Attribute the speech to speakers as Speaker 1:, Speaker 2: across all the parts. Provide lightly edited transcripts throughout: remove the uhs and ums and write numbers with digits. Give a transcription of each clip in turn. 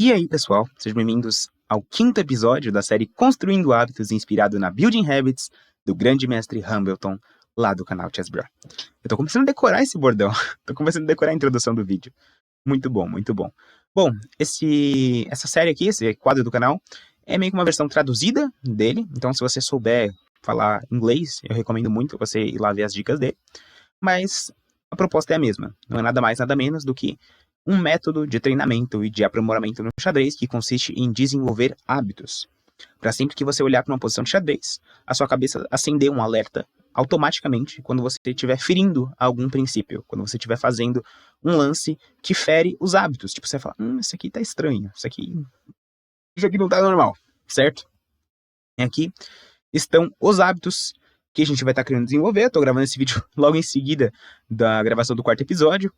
Speaker 1: E aí, pessoal, sejam bem-vindos ao 5º episódio da série Construindo Hábitos, inspirado na Building Habits do grande mestre Hambleton, lá do canal Chess Bro. Eu tô começando a decorar esse bordão, tô começando a decorar a introdução do vídeo. Muito bom, muito bom. Bom, essa série aqui, esse quadro do canal, é meio que uma versão traduzida dele, então se você souber falar inglês, eu recomendo muito você ir lá ver as dicas dele, mas a proposta é a mesma, não é nada mais, nada menos do que um método de treinamento e de aprimoramento no xadrez que consiste em desenvolver hábitos. Para sempre que você olhar para uma posição de xadrez, a sua cabeça acender um alerta automaticamente quando você estiver ferindo algum princípio, quando você estiver fazendo um lance que fere os hábitos. Tipo, você fala, isso aqui tá estranho, isso aqui não tá normal, certo? E aqui estão os hábitos que a gente vai estar querendo desenvolver. Eu tô gravando esse vídeo logo em seguida da gravação do 4º episódio.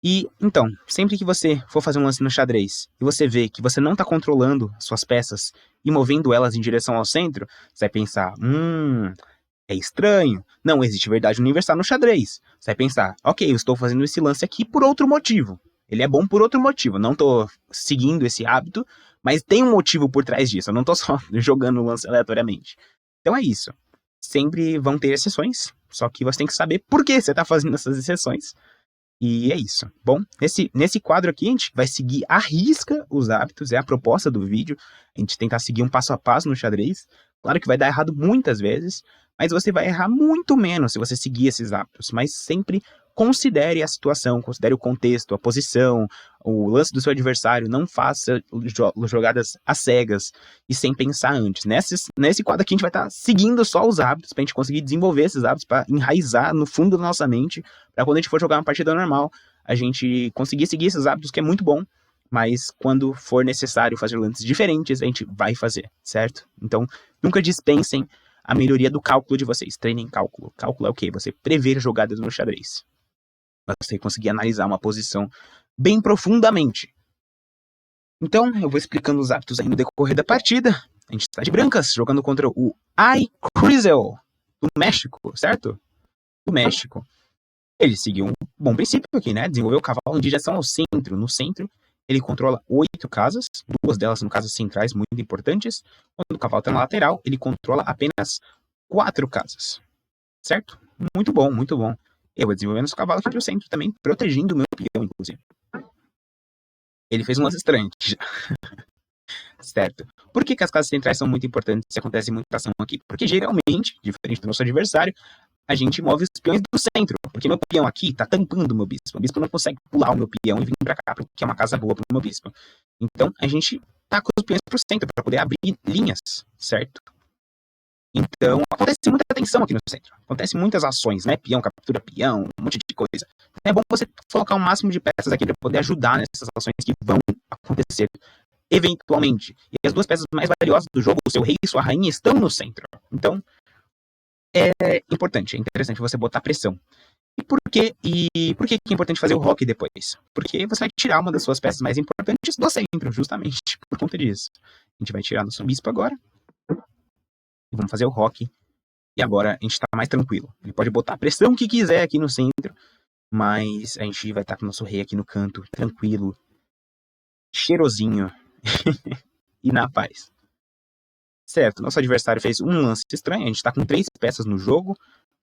Speaker 1: E, então, sempre que você for fazer um lance no xadrez e você vê que você não está controlando suas peças e movendo elas em direção ao centro, você vai pensar, é estranho. Não existe verdade universal no xadrez. Você vai pensar, ok, eu estou fazendo esse lance aqui por outro motivo. Ele é bom por outro motivo. Não estou seguindo esse hábito, mas tem um motivo por trás disso. Eu não estou só jogando o lance aleatoriamente. Então é isso. Sempre vão ter exceções, só que você tem que saber por que você está fazendo essas exceções. E é isso. Bom, nesse quadro aqui a gente vai seguir à risca os hábitos, é a proposta do vídeo. A gente tentar seguir um passo a passo no xadrez. Claro que vai dar errado muitas vezes, mas você vai errar muito menos se você seguir esses hábitos. Mas sempre considere a situação, considere o contexto, a posição, o lance do seu adversário. Não faça jogadas às cegas e sem pensar antes. Nesse quadro aqui a gente vai estar seguindo só os hábitos, para a gente conseguir desenvolver esses hábitos, para enraizar no fundo da nossa mente, para quando a gente for jogar uma partida normal, a gente conseguir seguir esses hábitos, que é muito bom. Mas quando for necessário fazer lances diferentes, a gente vai fazer, certo? Então, nunca dispensem a melhoria do cálculo de vocês. Treinem cálculo. Cálculo é o quê? Você prever jogadas no xadrez. Você conseguir analisar uma posição bem profundamente. Então, eu vou explicando os hábitos aí no decorrer da partida. A gente está de brancas, jogando contra o iCrizel, do México, certo? Do México. Ele seguiu um bom princípio aqui, né? Desenvolveu o cavalo em direção ao centro. No centro, ele controla 8 casas, 2 delas são casas centrais muito importantes. Quando o cavalo está na lateral, ele controla apenas 4 casas. Certo? Muito bom, muito bom. Eu vou desenvolvendo esse cavalo aqui para o centro também, protegendo o meu peão, inclusive. Ele fez um lance estranho aqui já. Certo. Por que as casas centrais são muito importantes se acontece muita ação aqui? Porque geralmente, diferente do nosso adversário, a gente move os peões do centro. Porque meu peão aqui tá tampando o meu bispo. O bispo não consegue pular o meu peão e vir pra cá, porque é uma casa boa pro meu bispo. Então, a gente tá com os peões pro centro para poder abrir linhas, certo? Então, acontece muita tensão aqui no centro. Acontece muitas ações, né? Peão captura peão, um monte de coisa. É bom você colocar o máximo de peças aqui para poder ajudar nessas ações que vão acontecer eventualmente. E as 2 peças mais valiosas do jogo, o seu rei e sua rainha, estão no centro. Então, é importante, é interessante você botar pressão. E por que é importante fazer o rock depois? Porque você vai tirar uma das suas peças mais importantes do centro, justamente por conta disso. A gente vai tirar nosso bispo agora. E vamos fazer o rock. E agora a gente tá mais tranquilo. Ele pode botar a pressão que quiser aqui no centro, mas a gente vai estar com o nosso rei aqui no canto, tranquilo, cheirosinho e na paz. Certo, nosso adversário fez um lance estranho, a gente tá com 3 peças no jogo,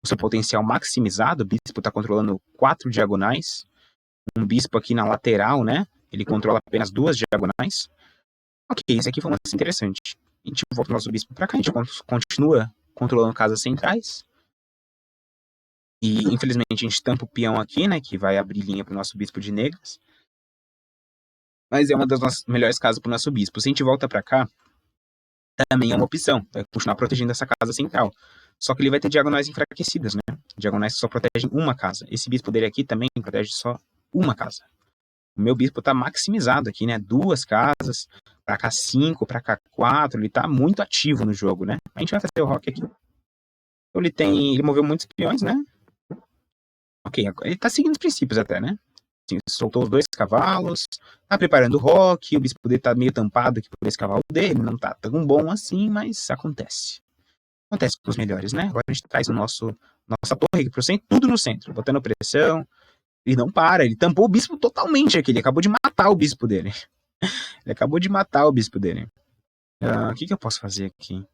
Speaker 1: o seu potencial maximizado, o bispo tá controlando 4 diagonais, um bispo aqui na lateral, né? Ele controla apenas 2 diagonais. Ok, esse aqui foi um lance interessante. A gente volta o nosso bispo pra cá, a gente continua controlando casas centrais. E, infelizmente, a gente tampa o peão aqui, né? Que vai abrir linha pro nosso bispo de negras. Mas é uma das nossas melhores casas pro nosso bispo. Se a gente volta pra cá, também é uma opção. Vai continuar protegendo essa casa central. Só que ele vai ter diagonais enfraquecidas, né? Diagonais que só protegem uma casa. Esse bispo dele aqui também protege só uma casa. O meu bispo tá maximizado aqui, né? 2 casas, pra cá 5, pra cá 4. Ele tá muito ativo no jogo, né? A gente vai fazer o rock aqui. Então ele moveu muitos peões, né? Ok, ele tá seguindo os princípios até, né? Assim, soltou os 2 cavalos, tá preparando o rock, o bispo dele tá meio tampado aqui por esse cavalo dele, não tá tão bom assim, mas acontece. Acontece com os melhores, né? Agora a gente traz nossa torre aqui pro centro, tudo no centro, botando pressão. Ele não para, ele tampou o bispo totalmente aqui, ele acabou de matar o bispo dele. Ele acabou de matar o bispo dele. O que eu posso fazer aqui?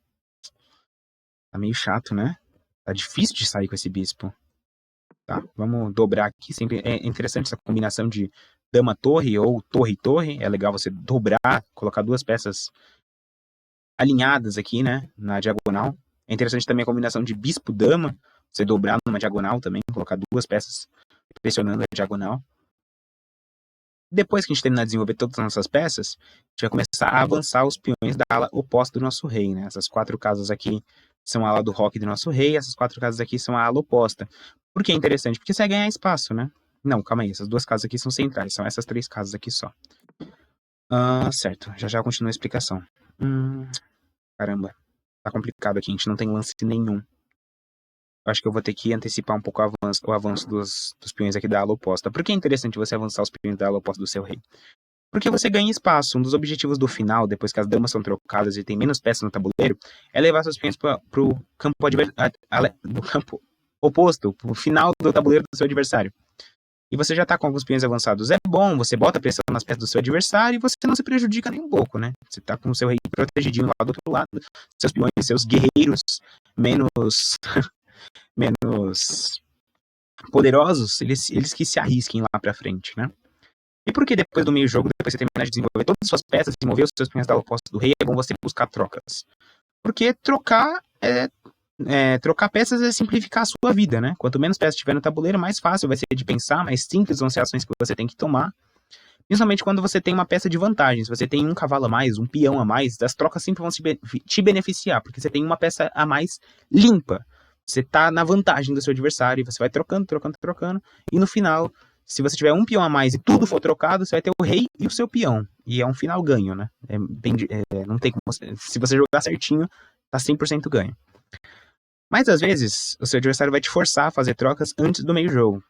Speaker 1: Tá meio chato, né? Tá difícil de sair com esse bispo. Tá, vamos dobrar aqui. Sempre é interessante essa combinação de dama-torre ou torre-torre. É legal você dobrar, colocar duas peças alinhadas aqui, né? Na diagonal. É interessante também a combinação de bispo-dama. Você dobrar numa diagonal também, colocar duas peças pressionando a diagonal. Depois que a gente terminar de desenvolver todas as nossas peças, a gente vai começar a avançar os peões da ala oposta do nosso rei, né? Essas 4 casas aqui são a ala do roque do nosso rei, essas 4 casas aqui são a ala oposta. Por que é interessante? Porque você vai ganhar espaço, né? Não, calma aí, essas 2 casas aqui são centrais, são essas 3 casas aqui só. Certo, já continua a explicação. Caramba, tá complicado aqui, a gente não tem lance nenhum. Eu acho que eu vou ter que antecipar um pouco o avanço dos peões aqui da ala oposta. Por que é interessante você avançar os peões da ala oposta do seu rei? Porque você ganha espaço. Um dos objetivos do final, depois que as damas são trocadas e tem menos peças no tabuleiro, é levar seus peões para o campo, campo oposto, para o final do tabuleiro do seu adversário. E você já está com alguns peões avançados. É bom, você bota pressão nas peças do seu adversário e você não se prejudica nem um pouco, né? Você está com o seu rei protegidinho lá do outro lado, seus peões, seus guerreiros menos poderosos, eles que se arrisquem lá pra frente, né? E por que depois do meio jogo, depois de você terminar de desenvolver todas as suas peças, desenvolver os seus peões da oposta do rei, é bom você buscar trocas? Porque trocar peças é simplificar a sua vida, né? Quanto menos peças tiver no tabuleiro, mais fácil vai ser de pensar, mais simples vão ser as ações que você tem que tomar. Principalmente quando você tem uma peça de vantagem. Se você tem um cavalo a mais, um peão a mais, as trocas sempre vão te beneficiar, porque você tem uma peça a mais limpa. Você tá na vantagem do seu adversário, e você vai trocando, e no final, se você tiver um peão a mais e tudo for trocado, você vai ter o rei e o seu peão. E é um final ganho, né? Não tem como se você jogar certinho, tá 100% ganho. Mas às vezes, o seu adversário vai te forçar a fazer trocas antes do meio jogo.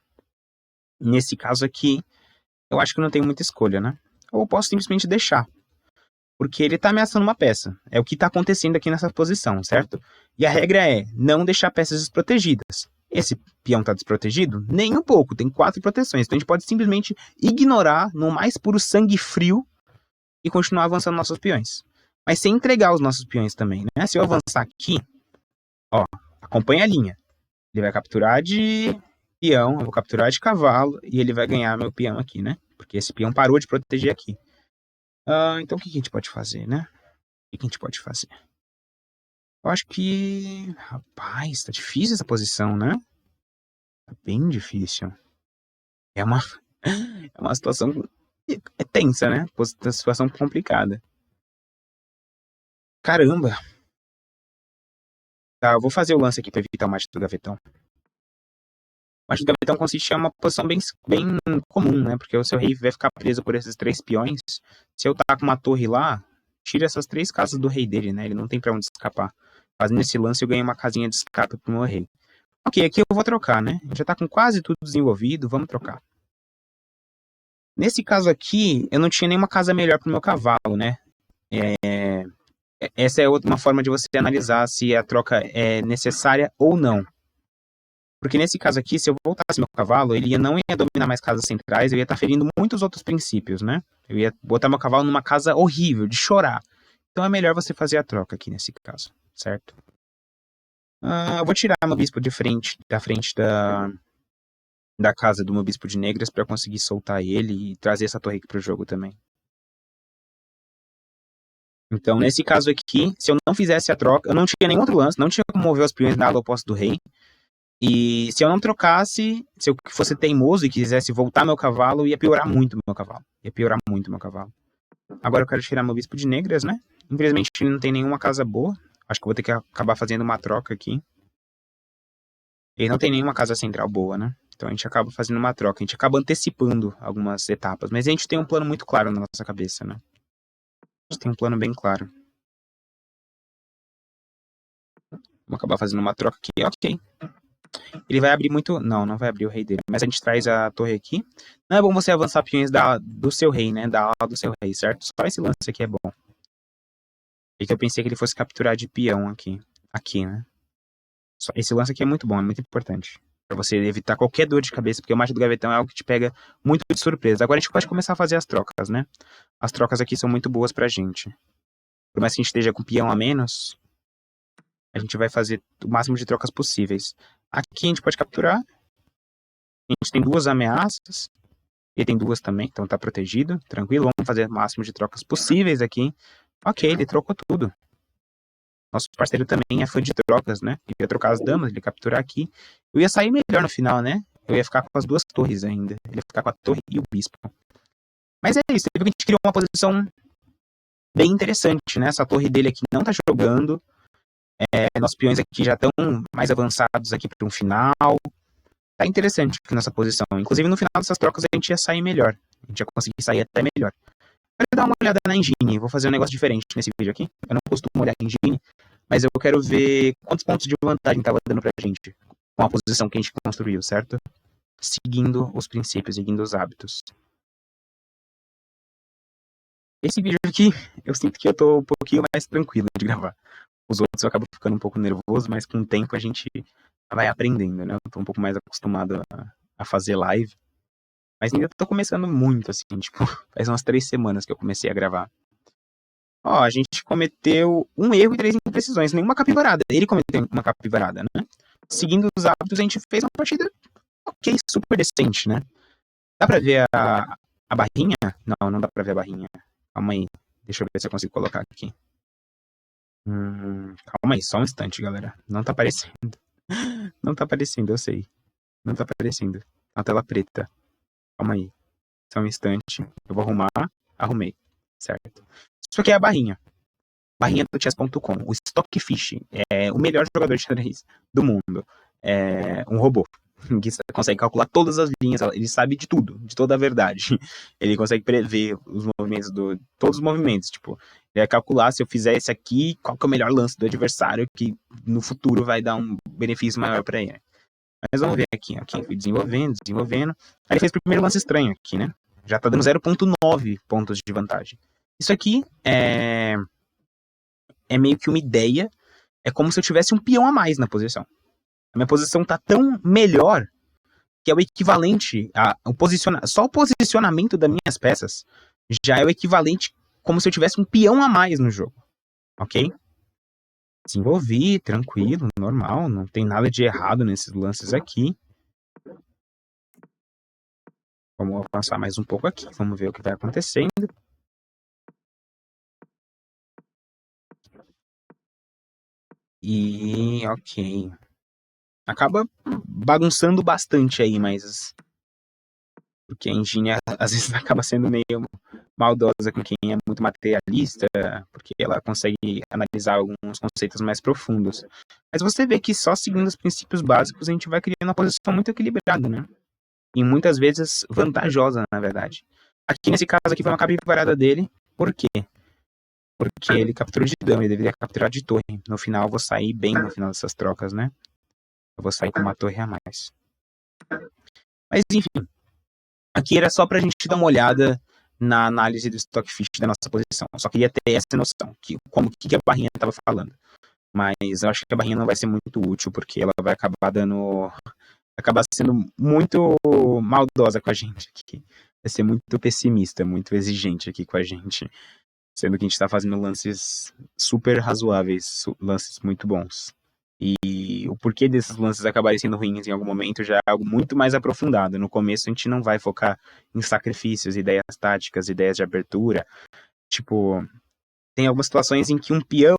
Speaker 1: Nesse caso aqui, eu acho que não tenho muita escolha, né? Ou eu posso simplesmente deixar. Porque ele tá ameaçando uma peça. É o que tá acontecendo aqui nessa posição, certo? E a regra é não deixar peças desprotegidas. Esse peão tá desprotegido? Nem um pouco, tem 4 proteções. Então a gente pode simplesmente ignorar no mais puro sangue frio e continuar avançando nossos peões. Mas sem entregar os nossos peões também, né? Se eu avançar aqui, ó, acompanha a linha. Ele vai capturar de peão, eu vou capturar de cavalo e ele vai ganhar meu peão aqui, né? Porque esse peão parou de proteger aqui. Então o que a gente pode fazer, né? O que a gente pode fazer? Eu acho que... Rapaz, tá difícil essa posição, né? Tá bem difícil. É uma situação tensa, né? Uma situação complicada. Caramba! Tá, eu vou fazer o lance aqui pra evitar o mate do gavetão. O mate do gavetão consiste em uma posição bem comum, né? Porque o seu rei vai ficar preso por esses 3 peões. Se eu taco uma torre lá, tira essas 3 casas do rei dele, né? Ele não tem pra onde escapar. Fazendo esse lance, eu ganho uma casinha de escape pro meu rei. Ok, aqui eu vou trocar, né? Já tá com quase tudo desenvolvido, vamos trocar. Nesse caso aqui, eu não tinha nenhuma casa melhor pro meu cavalo, né? Essa é uma forma de você analisar se a troca é necessária ou não. Porque nesse caso aqui, se eu voltasse meu cavalo, ele não ia dominar mais casas centrais, eu ia estar ferindo muitos outros princípios, né? Eu ia botar meu cavalo numa casa horrível, de chorar. Então é melhor você fazer a troca aqui nesse caso, certo? Eu vou tirar meu bispo da frente da casa do meu bispo de negras para conseguir soltar ele e trazer essa torre aqui pro jogo também. Então, nesse caso aqui, se eu não fizesse a troca, eu não tinha nenhum outro lance, não tinha como mover os peões da ala oposta do rei. E se eu não trocasse, se eu fosse teimoso e quisesse voltar meu cavalo, ia piorar muito meu cavalo. Agora eu quero tirar meu bispo de negras, né? Infelizmente ele não tem nenhuma casa boa. Acho que eu vou ter que acabar fazendo uma troca aqui. Ele não tem nenhuma casa central boa, né? Então a gente acaba fazendo uma troca. A gente acaba antecipando algumas etapas. Mas a gente tem um plano muito claro na nossa cabeça, né? A gente tem um plano bem claro. Vamos acabar fazendo uma troca aqui. Ok. Ele vai abrir muito... Não vai abrir o rei dele. Mas a gente traz a torre aqui. Não é bom você avançar peões do seu rei, né? Da ala do seu rei, certo? Só esse lance aqui é bom. E que eu pensei que ele fosse capturar de peão aqui. Aqui, né? Esse lance aqui é muito bom, é muito importante. Pra você evitar qualquer dor de cabeça, porque o Marcha do Gavetão é algo que te pega muito de surpresa. Agora a gente pode começar a fazer as trocas, né? As trocas aqui são muito boas pra gente. Por mais que a gente esteja com peão a menos, a gente vai fazer o máximo de trocas possíveis. Aqui a gente pode capturar. A gente tem 2 ameaças. Ele tem 2 também, então tá protegido. Tranquilo, vamos fazer o máximo de trocas possíveis aqui. Ok, ele trocou tudo. Nosso parceiro também é fã de trocas, né? Ele ia trocar as damas, ele ia capturar aqui. Eu ia sair melhor no final, né? Eu ia ficar com as 2 torres ainda. Ele ia ficar com a torre e o bispo. Mas é isso, a gente criou uma posição bem interessante, né? Essa torre dele aqui não tá jogando. Nossos peões aqui já estão mais avançados aqui para um final. Tá interessante aqui nessa posição. Inclusive, no final dessas trocas, a gente ia sair melhor. A gente ia conseguir sair até melhor. Quero dar uma olhada na engine. Vou fazer um negócio diferente nesse vídeo aqui. Eu não costumo olhar a engine, mas eu quero ver quantos pontos de vantagem tava dando pra gente com a posição que a gente construiu, certo? Seguindo os princípios, seguindo os hábitos. Esse vídeo aqui, eu sinto que eu tô um pouquinho mais tranquilo de gravar. Os outros eu acabo ficando um pouco nervoso, mas com o tempo a gente vai aprendendo, né? Eu tô um pouco mais acostumado a fazer live. Mas ainda tô começando muito, assim, tipo, faz umas 3 semanas que eu comecei a gravar. Ó, a gente cometeu um erro e 3 imprecisões, nenhuma capivarada. Ele cometeu uma capivarada, né? Seguindo os hábitos, a gente fez uma partida, ok, super decente, né? Dá pra ver a barrinha? Não, não dá pra ver a barrinha. Calma aí, deixa eu ver se eu consigo colocar aqui. Calma aí, só um instante, galera. Não tá aparecendo. Não tá aparecendo, eu sei. Não tá aparecendo. A tela preta. Calma aí. Só um instante. Eu vou arrumar. Arrumei. Certo. Isso aqui é a barrinha. Barrinha do chess.com. O Stockfish é o melhor jogador de xadrez do mundo. É um robô que consegue calcular todas as linhas. Ele sabe de tudo, de toda a verdade. Ele consegue prever os movimentos todos os movimentos. Tipo, ele vai calcular se eu fizer esse aqui, qual que é o melhor lance do adversário que no futuro vai dar um benefício maior para ele. Mas vamos ver aqui, ok, fui desenvolvendo. Aí ele fez o primeiro lance estranho aqui, né? Já tá dando 0.9 pontos de vantagem. Isso aqui é meio que uma ideia, é como se eu tivesse um peão a mais na posição. A minha posição tá tão melhor que é o equivalente só o posicionamento das minhas peças já é o equivalente como se eu tivesse um peão a mais no jogo, ok? Desenvolvi, tranquilo, normal, não tem nada de errado nesses lances aqui. Vamos avançar mais um pouco aqui, vamos ver o que vai acontecendo. E ok. Acaba bagunçando bastante aí, mas porque a engine às vezes acaba sendo meio maldosa com quem é muito materialista, porque ela consegue analisar alguns conceitos mais profundos. Mas você vê que só seguindo os princípios básicos a gente vai criando uma posição muito equilibrada, né? E muitas vezes vantajosa, na verdade. Aqui nesse caso aqui foi uma capivarada dele. Por quê? Porque ele capturou de dama, ele deveria capturar de torre. No final eu vou sair bem no final dessas trocas, né? Eu vou sair com uma torre a mais. Mas enfim, aqui era só pra gente dar uma olhada na análise do Stockfish da nossa posição. Eu só queria ter essa noção, que a barrinha estava falando. Mas eu acho que a barrinha não vai ser muito útil, porque ela vai acabar sendo muito maldosa com a gente aqui. Vai ser muito pessimista, muito exigente aqui com a gente. Sendo que a gente tá fazendo lances super razoáveis, lances muito bons. E o porquê desses lances acabarem sendo ruins em algum momento já é algo muito mais aprofundado. No começo a gente não vai focar em sacrifícios, ideias táticas, ideias de abertura. Tipo, tem algumas situações em que um peão,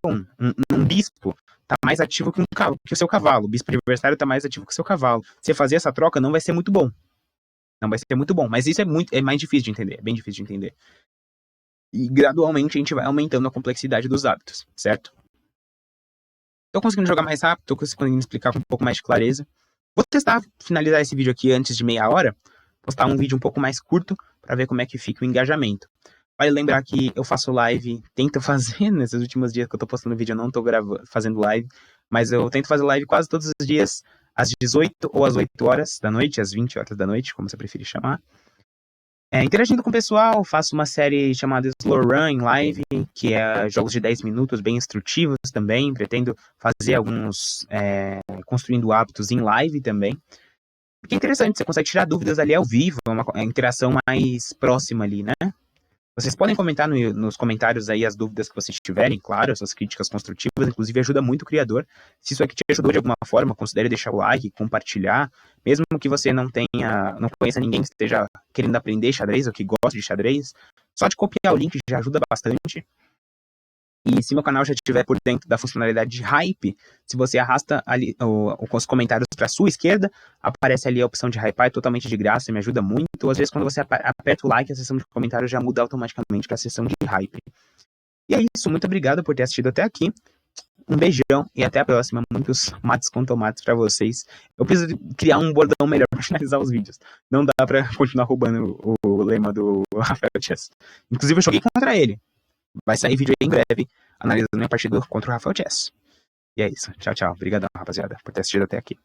Speaker 1: um bispo, tá mais ativo que o seu cavalo. O bispo adversário tá mais ativo que o seu cavalo. Você fazer essa troca não vai ser muito bom. Não vai ser muito bom. Mas isso é mais difícil de entender. É bem difícil de entender. E gradualmente a gente vai aumentando a complexidade dos hábitos, certo? Tô conseguindo jogar mais rápido, tô conseguindo explicar com um pouco mais de clareza. Vou testar, finalizar esse vídeo aqui antes de meia hora, postar um vídeo um pouco mais curto para ver como é que fica o engajamento. Vale lembrar que eu faço live, tento fazer, nesses últimos dias que eu tô postando vídeo eu não tô fazendo live, mas eu tento fazer live quase todos os dias, às 18 ou às 8 horas da noite, às 20 horas da noite, como você preferir chamar. Interagindo com o pessoal, faço uma série chamada Slow Run em live, que é jogos de 10 minutos, bem instrutivos também. Pretendo fazer alguns construindo hábitos em live também. Porque é interessante, você consegue tirar dúvidas ali ao vivo, é uma interação mais próxima ali, né? Vocês podem comentar nos comentários aí as dúvidas que vocês tiverem, claro, as suas críticas construtivas, inclusive ajuda muito o criador. Se isso aqui te ajudou de alguma forma, considere deixar o like, compartilhar, mesmo que você não conheça ninguém que esteja querendo aprender xadrez ou que goste de xadrez, só de copiar o link já ajuda bastante. E se meu canal já estiver por dentro da funcionalidade de hype, se você arrasta ali os comentários para a sua esquerda, aparece ali a opção de hypar, é totalmente de graça, me ajuda muito. Ou às vezes quando você aperta o like, a seção de comentários já muda automaticamente para a seção de hype. E é isso, muito obrigado por ter assistido até aqui. Um beijão e até a próxima. Muitos mates com tomates para vocês. Eu preciso criar um bordão melhor para finalizar os vídeos. Não dá para continuar roubando o lema do Rafael Chess. Inclusive eu joguei contra ele. Vai sair vídeo aí em breve, analisando minha partida contra o Rafael Chess. E é isso. Tchau, tchau. Obrigadão, rapaziada, por ter assistido até aqui.